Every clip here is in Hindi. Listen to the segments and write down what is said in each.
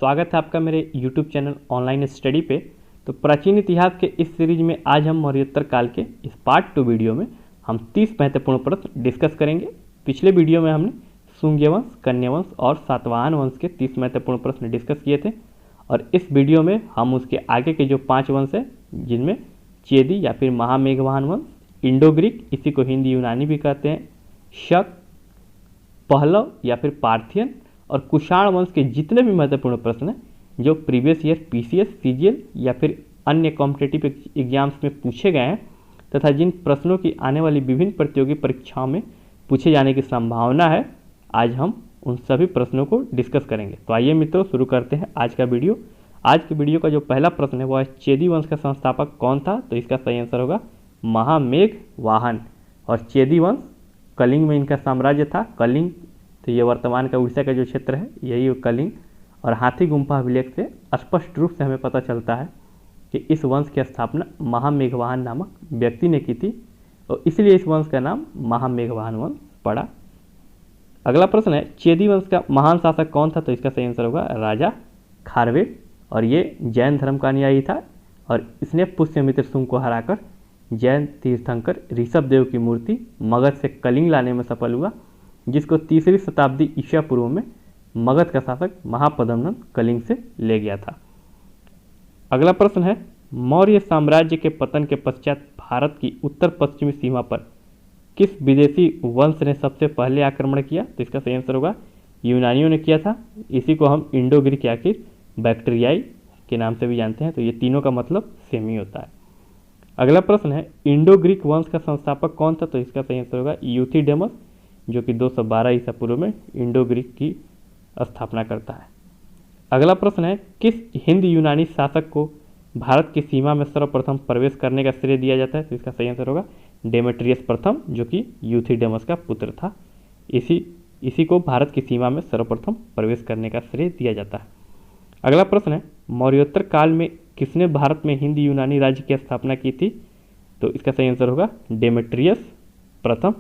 स्वागत है आपका मेरे YouTube चैनल ऑनलाइन स्टडी पे। तो प्राचीन इतिहास के इस सीरीज में आज हम मौर्योत्तर काल के इस पार्ट 2 वीडियो में हम 30 महत्वपूर्ण प्रश्न डिस्कस करेंगे। पिछले वीडियो में हमने शुंग वंश, कन्या वंश और सातवाहन वंश के 30 महत्वपूर्ण प्रश्न डिस्कस किए थे और इस वीडियो में हम उसके आगे के जो 5 वंश हैं जिनमें चेदी या फिर महामेघवाहन वंश, इंडो ग्रीक, इसी को हिंदी यूनानी भी कहते हैं, शक, पहलव या फिर पार्थियन और कुषाण वंश के जितने भी महत्वपूर्ण प्रश्न हैं जो प्रीवियस ईयर पीसीएस, सीजीएल या फिर अन्य कॉम्पिटिटिव एग्जाम्स में पूछे गए हैं तथा जिन प्रश्नों की आने वाली विभिन्न प्रतियोगी परीक्षाओं में पूछे जाने की संभावना है, आज हम उन सभी प्रश्नों को डिस्कस करेंगे। तो आइए मित्रों, शुरू करते हैं आज का वीडियो। आज के वीडियो का जो पहला प्रश्न है वह है चेदी वंश का संस्थापक कौन था? तो इसका सही आंसर होगा महामेघवाहन। और चेदी वंश कलिंग में इनका साम्राज्य था। कलिंग तो ये वर्तमान का उड़ीसा का जो क्षेत्र है यही कलिंग। और हाथी गुम्फा अभिलेख से स्पष्ट रूप से हमें पता चलता है कि इस वंश की स्थापना महामेघवाहन नामक व्यक्ति ने की थी और इसलिए इस वंश का नाम महामेघवाहन वंश पड़ा। अगला प्रश्न है चेदी वंश का महान शासक कौन था? तो इसका सही आंसर होगा राजा खारवेल। और ये जैन धर्म का अनुयायी था और इसने पुष्यमित्र शुंग को हराकर जैन तीर्थंकर ऋषभ देव की मूर्ति मगध से कलिंग लाने में सफल हुआ, जिसको 3री शताब्दी ईसा पूर्व में मगध का शासक महापद्मनंद कलिंग से ले गया था। अगला प्रश्न है मौर्य साम्राज्य के पतन के पश्चात भारत की उत्तर पश्चिमी सीमा पर किस विदेशी वंश ने सबसे पहले आक्रमण किया? तो इसका सही आंसर होगा यूनानियों ने किया था। इसी को हम इंडो ग्रीक या फिर बैक्टीरियाई के नाम से भी जानते हैं। तो ये तीनों का मतलब सेम ही होता है। अगला प्रश्न है इंडो ग्रीक वंश का संस्थापक कौन था? तो इसका सही आंसर होगा यूथिडेमस, जो कि 212 ईसा पूर्व में इंडो ग्रीक की स्थापना करता है। अगला प्रश्न है किस हिंद यूनानी शासक को भारत की सीमा में सर्वप्रथम प्रवेश करने का श्रेय दिया जाता है? तो इसका सही आंसर होगा डेमेट्रियस प्रथम, जो कि यूथिडेमस का पुत्र था। इसी को भारत की सीमा में सर्वप्रथम प्रवेश करने का श्रेय दिया जाता है। अगला प्रश्न है मौर्योत्तर काल में किसने भारत में हिंद यूनानी राज्य की स्थापना की थी? तो इसका सही आंसर होगा डेमेट्रियस प्रथम।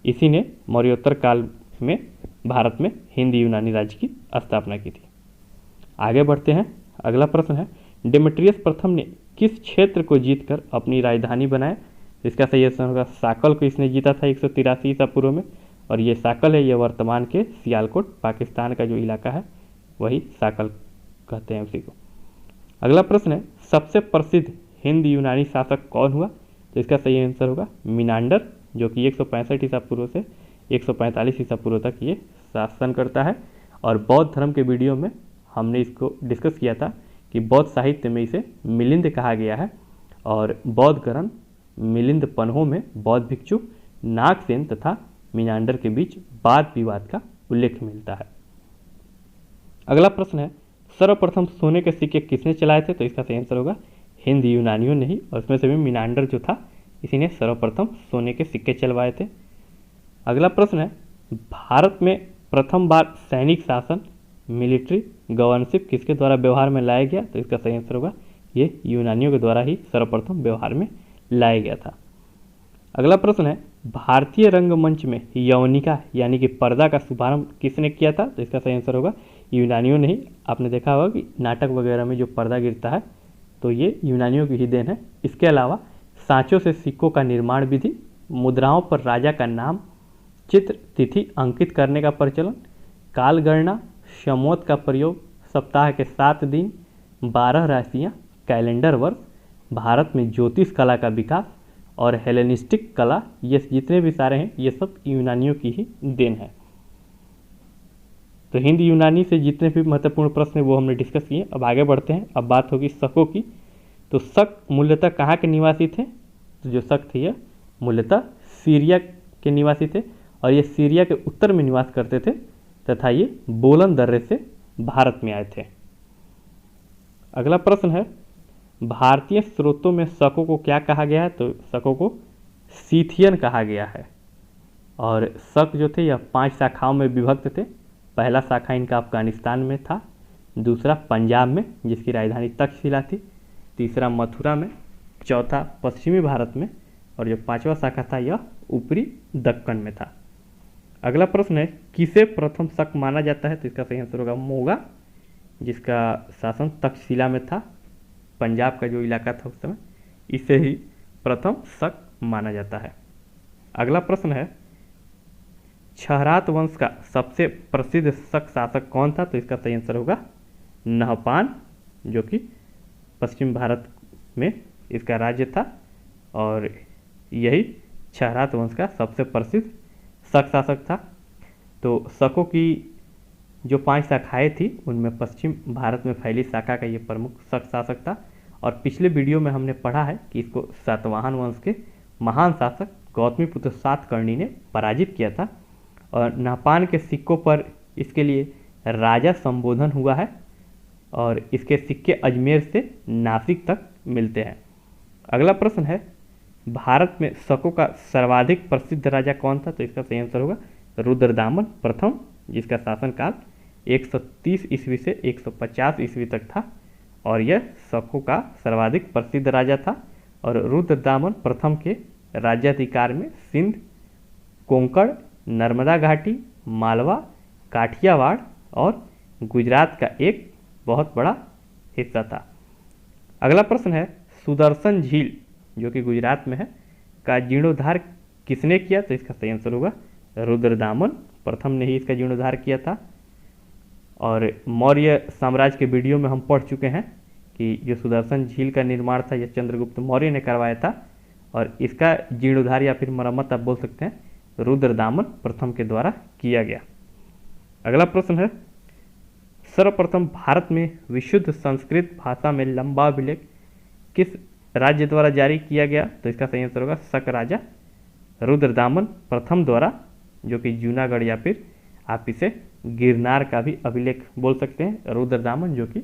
इसी ने मौर्योत्तर काल में भारत में हिंद यूनानी राज्य की स्थापना की थी। आगे बढ़ते हैं। अगला प्रश्न है डेमेट्रियस प्रथम ने किस क्षेत्र को जीतकर अपनी राजधानी बनाया? इसका सही आंसर होगा साकल को इसने जीता था 183 ईसा पूर्व में। और ये साकल है, ये वर्तमान के सियालकोट पाकिस्तान का जो इलाका है वही साकल कहते हैं उसी को। अगला प्रश्न है सबसे प्रसिद्ध हिंद यूनानी शासक कौन हुआ? तो इसका सही आंसर होगा मिनांडर, जो कि 165 ईसा पूर्व से 145 ईसा पूर्व तक ये शासन करता है। और बौद्ध धर्म के वीडियो में हमने इसको डिस्कस किया था कि बौद्ध साहित्य में इसे मिलिंद कहा गया है। और बौद्ध ग्रंथ मिलिंद पन्हों में बौद्ध भिक्षु नागसेन तथा मिनांडर के बीच वाद विवाद का उल्लेख मिलता है। अगला प्रश्न है सर्वप्रथम सोने के सिक्के किसने चलाए थे? तो इसका सही आंसर होगा हिंद यूनानियों ने ही। और इसमें से भी मिनांडर जो था इसी ने सर्वप्रथम सोने के सिक्के चलवाए थे। अगला प्रश्न है भारत में प्रथम बार सैनिक शासन मिलिट्री गवर्नरशिप किसके द्वारा व्यवहार में लाया गया? तो इसका सही आंसर होगा ये यूनानियों के द्वारा ही सर्वप्रथम व्यवहार में लाया गया था। अगला प्रश्न है भारतीय रंगमंच में यवनिका यानी कि पर्दा का शुभारंभ किसने किया था? तो इसका सही आंसर होगा यूनानियों ने ही। आपने देखा होगा कि नाटक वगैरह में जो पर्दा गिरता है तो ये यूनानियों की ही देन है। इसके अलावा सांचों से सिक्कों का निर्माण विधि, मुद्राओं पर राजा का नाम, चित्र, तिथि अंकित करने का प्रचलन, काल गणना, शमोत का प्रयोग, सप्ताह के 7 दिन, 12 राशियाँ, कैलेंडर वर्ष, भारत में ज्योतिष कला का विकास और हेलेनिस्टिक कला, ये जितने भी सारे हैं ये सब यूनानियों की ही देन है। तो हिंद यूनानी से जितने भी महत्वपूर्ण प्रश्न हैं वो हमने डिस्कस किए। अब आगे बढ़ते हैं। अब बात होगी शकों की। तो शक मूलतः कहाँ के निवासी थे? तो जो शक थे ये मूलतः सीरिया के निवासी थे और ये सीरिया के उत्तर में निवास करते थे तथा ये बोलन दर्रे से भारत में आए थे। अगला प्रश्न है भारतीय स्रोतों में शकों को क्या कहा गया है? तो शकों को सीथियन कहा गया है। और शक जो थे यह 5 शाखाओं में विभक्त थे। पहला शाखा इनका अफगानिस्तान में था, दूसरा पंजाब में जिसकी राजधानी तक्षशिला थी, तीसरा मथुरा में, चौथा पश्चिमी भारत में और जो 5वां शाखा था यह ऊपरी दक्कन में था। अगला प्रश्न है किसे प्रथम शक माना जाता है? तो इसका सही आंसर होगा मोगा। जिसका शासन तक्षशिला में था, पंजाब का जो इलाका था उस समय, इसे ही प्रथम शक माना जाता है। अगला प्रश्न है, छहरात वंश का सबसे प्रसिद्ध शक शासक कौन था? तो इसका सही आंसर होगा नहपान, जो कि पश्चिम भारत में इसका राज्य था और यही छहरात वंश का सबसे प्रसिद्ध शक शासक था। तो शकों की जो 5 शाखाएं थी उनमें पश्चिम भारत में फैली शाखा का ये प्रमुख शक शासक था। और पिछले वीडियो में हमने पढ़ा है कि इसको सातवाहन वंश के महान शासक गौतमीपुत्र सातकर्णी ने पराजित किया था और नहपान के सिक्कों पर इसके लिए राजा संबोधन हुआ है और इसके सिक्के अजमेर से नासिक तक मिलते हैं। अगला प्रश्न है, भारत में शकों का सर्वाधिक प्रसिद्ध राजा कौन था? तो इसका सही आंसर होगा रुद्रदामन प्रथम, जिसका शासनकाल 130 ईस्वी से 150 ईस्वी तक था और यह शकों का सर्वाधिक प्रसिद्ध राजा था। और रुद्रदामन प्रथम के राज्याधिकार में सिंध, कोंकण, नर्मदा घाटी, मालवा, काठियावाड़ और गुजरात का एक बहुत बड़ा हिस्सा था। अगला प्रश्न है, सुदर्शन झील जो कि गुजरात में है का जीर्णोद्धार किसने किया? तो इसका सही आंसर होगा रुद्रदामन प्रथम ने ही इसका जीर्णोद्धार किया था। और मौर्य साम्राज्य के वीडियो में हम पढ़ चुके हैं कि जो सुदर्शन झील का निर्माण था यह चंद्रगुप्त मौर्य ने करवाया था और इसका जीर्णोद्धार या फिर मरम्मत आप बोल सकते हैं रुद्रदामन प्रथम के द्वारा किया गया। अगला प्रश्न है, सर्वप्रथम भारत में विशुद्ध संस्कृत भाषा में लंबा अभिलेख किस राज्य द्वारा जारी किया गया? तो इसका सही आंसर होगा शक राजा रुद्रदामन प्रथम द्वारा, जो कि जूनागढ़ या फिर आप इसे गिरनार का भी अभिलेख बोल सकते हैं। रुद्रदामन जो कि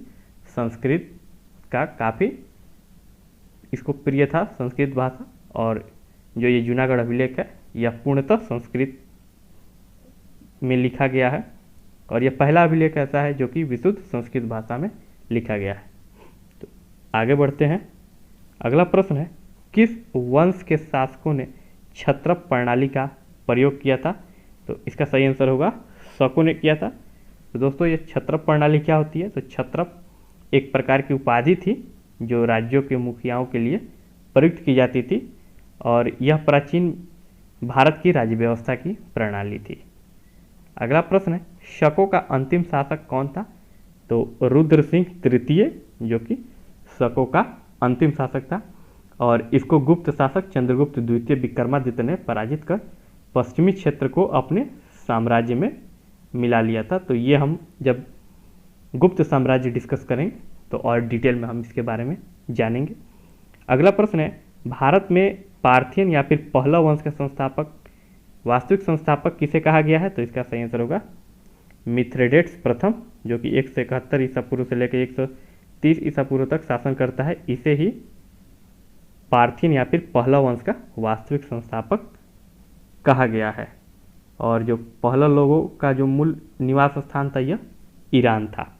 संस्कृत का काफ़ी इसको प्रिय था संस्कृत भाषा, और जो ये जूनागढ़ अभिलेख है यह पूर्णतः संस्कृत में लिखा गया है और यह पहला अभिलेख ऐसा है जो कि विशुद्ध संस्कृत भाषा में लिखा गया है। तो आगे बढ़ते हैं। अगला प्रश्न है, किस वंश के शासकों ने क्षत्रप प्रणाली का प्रयोग किया था? तो इसका सही आंसर होगा शकों ने किया था। तो दोस्तों ये क्षत्रप प्रणाली क्या होती है? तो क्षत्रप एक प्रकार की उपाधि थी जो राज्यों के मुखियाओं के लिए प्रयुक्त की जाती थी और यह प्राचीन भारत की राज्य व्यवस्था की प्रणाली थी। अगला प्रश्न है, शकों का अंतिम शासक कौन था? तो रुद्र सिंह तृतीय जो कि शकों का अंतिम शासक था और इसको गुप्त शासक चंद्रगुप्त द्वितीय विक्रमादित्य ने पराजित कर पश्चिमी क्षेत्र को अपने साम्राज्य में मिला लिया था। तो ये हम जब गुप्त साम्राज्य डिस्कस करेंगे तो और डिटेल में हम इसके बारे में जानेंगे। अगला प्रश्न है, भारत में पार्थियन या फिर पहलव वंश का संस्थापक वास्तविक संस्थापक किसे कहा गया है? तो इसका सही आंसर होगा मिथ्रेडेट्स प्रथम, जो कि 171 ईसा पूर्व से लेकर 130 ईसा पूर्व तक शासन करता है। इसे ही पार्थियन या फिर पहलव वंश का वास्तविक संस्थापक कहा गया है। और जो पहलव लोगों का जो मूल निवास स्थान था यह ईरान था।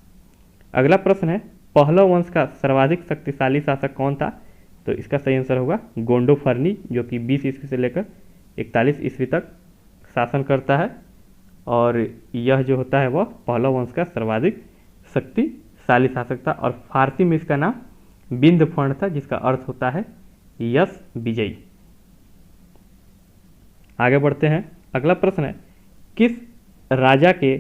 अगला प्रश्न है, पहलव वंश का सर्वाधिक शक्तिशाली शासक कौन था? तो इसका सही आंसर होगा गोंडोफर्नी, जो कि 20 ईस्वी से लेकर 41 ईस्वी तक शासन करता है और यह जो होता है वह पहलव वंश का सर्वाधिक शक्तिशाली शासक था। और फारसी में इसका नाम बिंदफर्ण था, जिसका अर्थ होता है यश विजयी। आगे बढ़ते हैं। अगला प्रश्न है, किस राजा के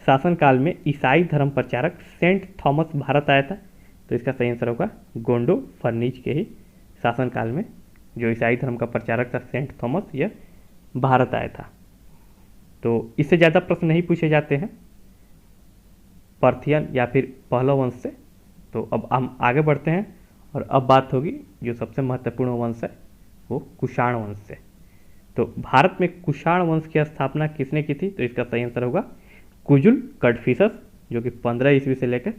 शासनकाल में ईसाई धर्म प्रचारक सेंट थॉमस भारत आया था? तो इसका सही आंसर होगा गोंडोफर्नीज के ही शासनकाल में जो ईसाई धर्म का प्रचारक था सेंट थॉमस, यह भारत आया था। तो इससे ज़्यादा प्रश्न नहीं पूछे जाते हैं पार्थियन या फिर पहलव वंश से। तो अब हम आगे बढ़ते हैं और अब बात होगी जो सबसे महत्वपूर्ण वंश है वो कुषाण वंश से। तो भारत में कुषाण वंश की स्थापना किसने की थी? तो इसका सही आंसर होगा कुजुल कड़फिसस, जो कि 15 ईस्वी से लेकर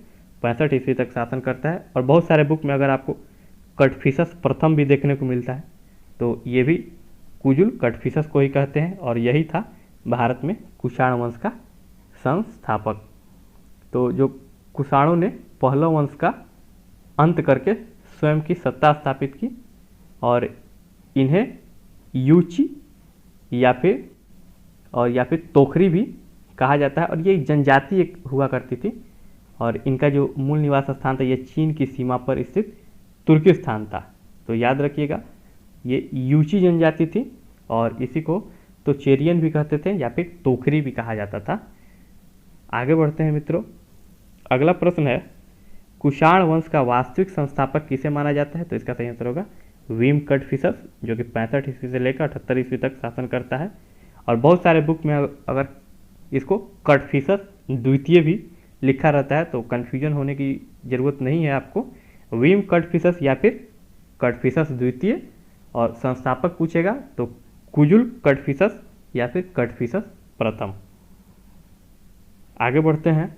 65 ईस्वी तक शासन करता है। और बहुत सारे बुक में अगर आपको कड़फिसस प्रथम भी देखने को मिलता है तो ये भी कुजुल कड़फिसस को ही कहते हैं और यही था भारत में कुषाण वंश का संस्थापक। तो जो कुषाणों ने पहलव वंश का अंत करके स्वयं की सत्ता स्थापित की और इन्हें यूची या फिर तोखरी भी कहा जाता है। और ये जनजाति एक हुआ करती थी और इनका जो मूल निवास स्थान था यह चीन की सीमा पर स्थित तुर्किस्तान था। तो याद रखिएगा, ये यूची जनजाति थी और इसी को तो चेरियन भी कहते थे या फिर तोखरी भी कहा जाता था। आगे बढ़ते हैं मित्रों। अगला प्रश्न है, कुषाण वंश का वास्तविक संस्थापक किसे माना जाता है? तो इसका सही आंसर होगा वीम कटफिसस, जो कि 65 ईस्वी से लेकर 78 ईस्वी तक शासन करता है। और बहुत सारे बुक में अगर इसको कटफिसस द्वितीय भी लिखा रहता है तो कन्फ्यूजन होने की ज़रूरत नहीं है आपको। वीम कटफिसस या फिर कटफिसस द्वितीय, और संस्थापक पूछेगा तो कुजुल कटफिसस या फिर कटफिसस प्रथम। आगे बढ़ते हैं।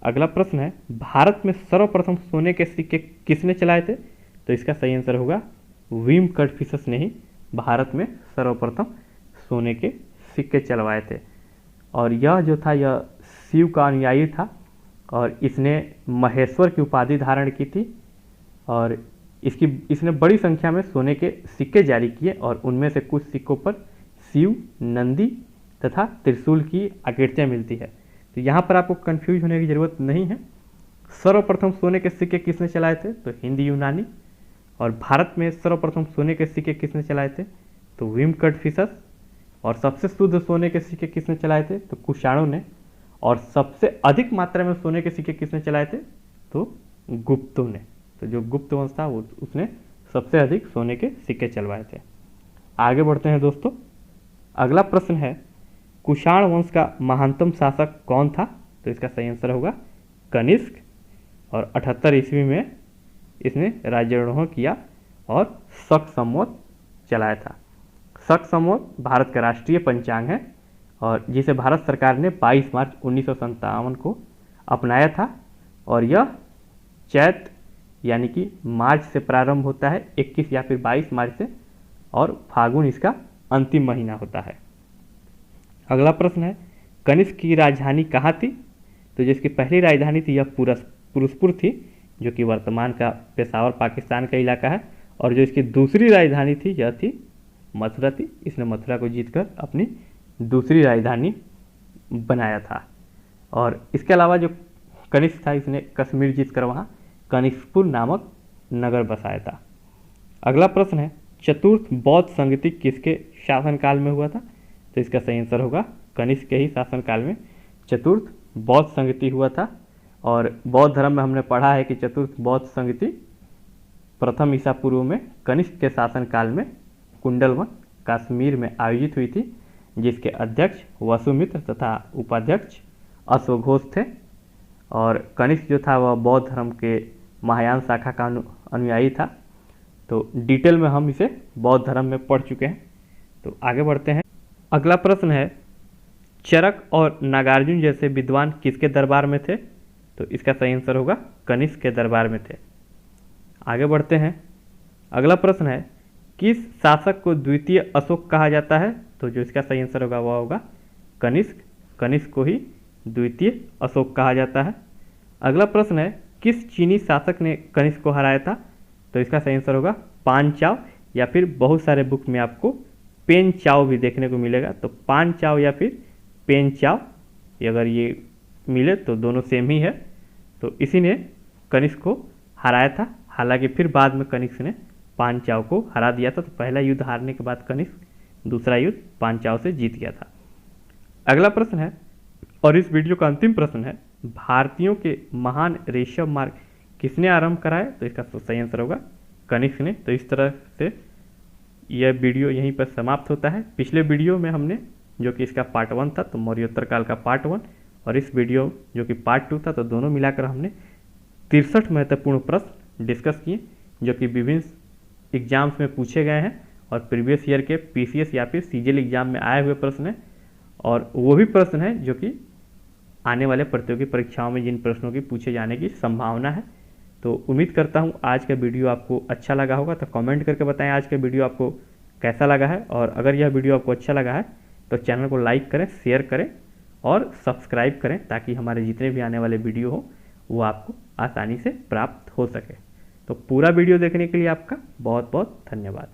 अगला प्रश्न है, भारत में सर्वप्रथम सोने के सिक्के किसने चलाए थे? तो इसका सही आंसर होगा वीम कटफिसस ने ही भारत में सर्वप्रथम सोने के सिक्के चलवाए थे। और यह जो था यह शिव का अनुयायी था और इसने महेश्वर की उपाधि धारण की थी और इसने बड़ी संख्या में सोने के सिक्के जारी किए और उनमें से कुछ सिक्कों पर शिव, नंदी तथा त्रिशूल की आकृतियाँ मिलती है। तो यहाँ पर आपको कंफ्यूज होने की ज़रूरत नहीं है। सर्वप्रथम सोने के सिक्के किसने चलाए थे? तो हिंदी यूनानी। और भारत में सर्वप्रथम सोने के सिक्के किसने चलाए थे? तो वीम कटफिसस। और सबसे शुद्ध सोने के सिक्के किसने चलाए थे? तो कुषाणों ने। और सबसे अधिक मात्रा में सोने के सिक्के किसने चलाए थे? तो गुप्तों ने। तो जो गुप्त वंश था वो उसने सबसे अधिक सोने के सिक्के चलवाए थे। आगे बढ़ते हैं दोस्तों। अगला प्रश्न है, कुषाण वंश का महानतम शासक कौन था? तो इसका सही आंसर होगा कनिष्क। और 78 ईस्वी में इसने राज्यारोहण किया और शक संवत चलाया था। शक संवत भारत का राष्ट्रीय पंचांग है और जिसे भारत सरकार ने 22 मार्च 1957 को अपनाया था। और यह चैत यानी कि मार्च से प्रारंभ होता है 21 या फिर 22 मार्च से, और फागुन इसका अंतिम महीना होता है। अगला प्रश्न है, कनिष्क की राजधानी कहाँ थी? तो जिसकी पहली राजधानी थी यह पुरुषपुर थी, जो कि वर्तमान का पेशावर पाकिस्तान का इलाका है। और जो इसकी दूसरी राजधानी थी यह थी मथुरा थी। इसने मथुरा को जीतकर अपनी दूसरी राजधानी बनाया था। और इसके अलावा जो कनिष्क था इसने कश्मीर जीतकर वहाँ कनिष्कपुर नामक नगर बसाया था। अगला प्रश्न है, चतुर्थ बौद्ध संगति किसके शासनकाल में हुआ था? तो इसका सही आंसर होगा कनिष्क के ही शासनकाल में चतुर्थ बौद्ध संगति हुआ था। और बौद्ध धर्म में हमने पढ़ा है कि चतुर्थ बौद्ध संगति प्रथम ईसा पूर्व में कनिष्क के शासनकाल में कुंडलवन कश्मीर में आयोजित हुई थी, जिसके अध्यक्ष वसुमित्र तथा उपाध्यक्ष अश्वघोष थे। और कनिष्क जो था वह बौद्ध धर्म के महायान शाखा का अनुयायी था। तो डिटेल में हम इसे बौद्ध धर्म में पढ़ चुके हैं। तो आगे बढ़ते हैं। अगला प्रश्न है, चरक और नागार्जुन जैसे विद्वान किसके दरबार में थे? तो इसका सही आंसर होगा कनिष्क के दरबार में थे। आगे बढ़ते हैं। अगला प्रश्न है, किस शासक को द्वितीय अशोक कहा जाता है? तो जो इसका सही आंसर होगा वह होगा कनिष्क। कनिष्क को ही द्वितीय अशोक कहा जाता है। अगला प्रश्न है, किस चीनी शासक ने कनिष्क को हराया था? तो इसका सही आंसर होगा पान चाओ, या फिर बहुत सारे बुक में आपको पेन चाओ भी देखने को मिलेगा। तो पान चाओ या फिर पेन चाओ, अगर ये मिले तो दोनों सेम ही है। तो इसी ने कनिष्क को हराया था। हालांकि फिर बाद में कनिष्क ने पान चाओ को हरा दिया था। तो पहला युद्ध हारने के बाद कनिष्क दूसरा युद्ध पान चाओ से जीत गया था। अगला प्रश्न है, और इस वीडियो का अंतिम प्रश्न है, भारतीयों के महान रेशम मार्ग किसने आरंभ कराया? तो इसका सही आंसर होगा कनिष्क ने। तो इस तरह से यह वीडियो यहीं पर समाप्त होता है। पिछले वीडियो में हमने जो कि इसका पार्ट 1 था तो मौर्योत्तर काल का पार्ट 1, और इस वीडियो जो कि पार्ट 2 था, तो दोनों मिलाकर हमने 63 महत्वपूर्ण प्रश्न डिस्कस किए जो कि विभिन्न एग्जाम्स में पूछे गए हैं और प्रीवियस ईयर के पीसीएस या फिर सीजीएल एग्जाम में आए हुए प्रश्न हैं। और वो भी प्रश्न हैं जो कि आने वाले प्रतियोगी परीक्षाओं में जिन प्रश्नों की पूछे जाने की संभावना है। तो उम्मीद करता हूँ आज का वीडियो आपको अच्छा लगा होगा। तो कमेंट करके बताएं आज का वीडियो आपको कैसा लगा है। और अगर यह वीडियो आपको अच्छा लगा है तो चैनल को लाइक करें, शेयर करें और सब्सक्राइब करें, ताकि हमारे जितने भी आने वाले वीडियो हो वो आपको आसानी से प्राप्त हो सके। तो पूरा वीडियो देखने के लिए आपका बहुत बहुत धन्यवाद।